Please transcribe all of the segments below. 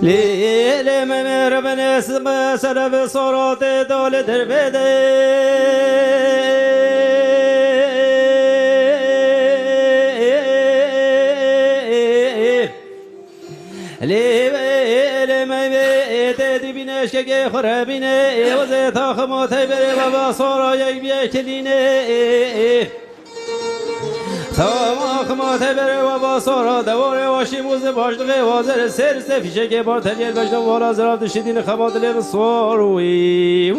لیل ممر بنسم سرف صورات دول در بده لیل ممت دیبینش که خرابینه وزه تا خماته بره بابا صورا یک بیه کلینه تمام خماته بره و با سارا دواره واشی موز باشدقه وازر سر سفیشه که بار تلیل بجنه والا زراب دشیدین خمات لیل ساروی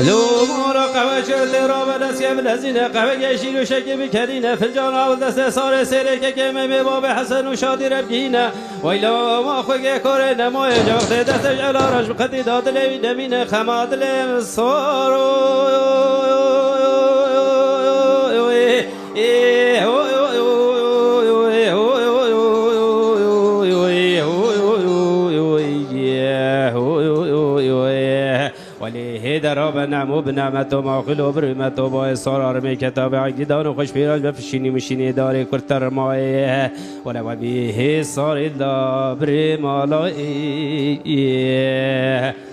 لو مورا قهوه چرده را به دست که بلزینه قهوه گشیر و شکی بکرینه فنجان آول دست سار سره که کمه به باب حسن و شادی ربگینه ویلا ما خوگه کاره نمای جاخت دستش علا رش بخطی داد لیوی نمینه خمات لیل ساروی دراب نعمو بنعمت و ماخل و برمت و با اصار آرمی کتاب عقیدان و خوش پیراج بفشینی مشینی داری کرتر مایه ولو بیه سار دابر مالایی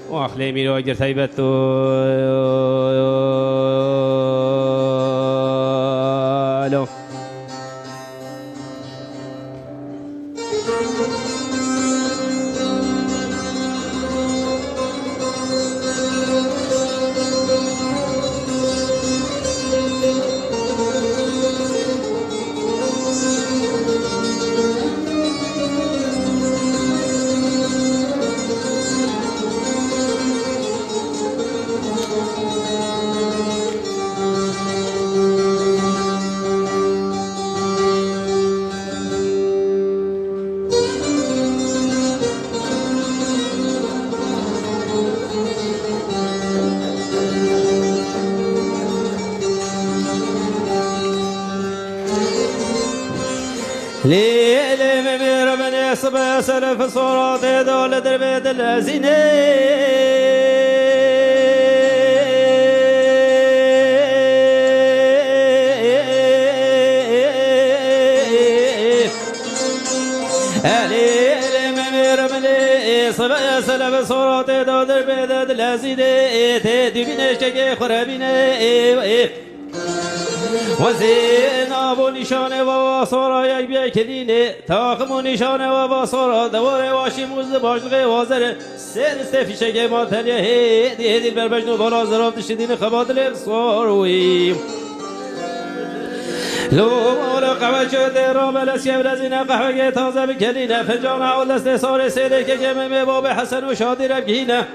و اخلی میرو اگر تیبتو لیل ممر بن صبا سلف صورات دول در بيت الزينه لیل ممر بن صبا سلف صورات دول در بيت الزينه تدبينش که خرابینه وزین آبو نشانه و سارا یک بیای کلینه تاخم و نشانه و سارا دواره واشی موز باشدقه وازر سر استفیشه که ما تلیه دیه دیل بر بجنو بالا زراب دشتین خباد لب ساروی لو مولا قهوه شده را بلس که برزینه قهوه که تازه بکلینه فنجان عول دست سار سره که جمعه باب حسن و شادی ربگینه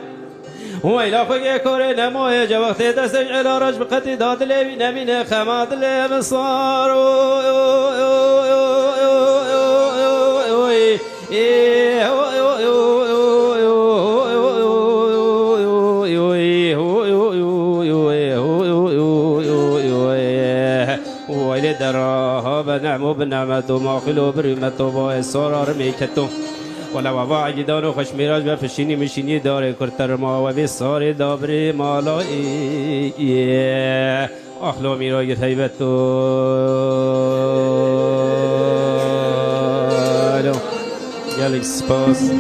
ویلا خوگه کره نمایه جا وقت دستش علاراج بقتی داد لیوی نمینه خماد لیو سارو ویل دراها بنعمو بنعمت و ماخل و برمت و با سارار میکتو ولو با عجدان و خشمیراج و فشینی مشینی داره کرتر ما و بی سار دابر مالایی اخلو میرای تیبتو گلک سپاس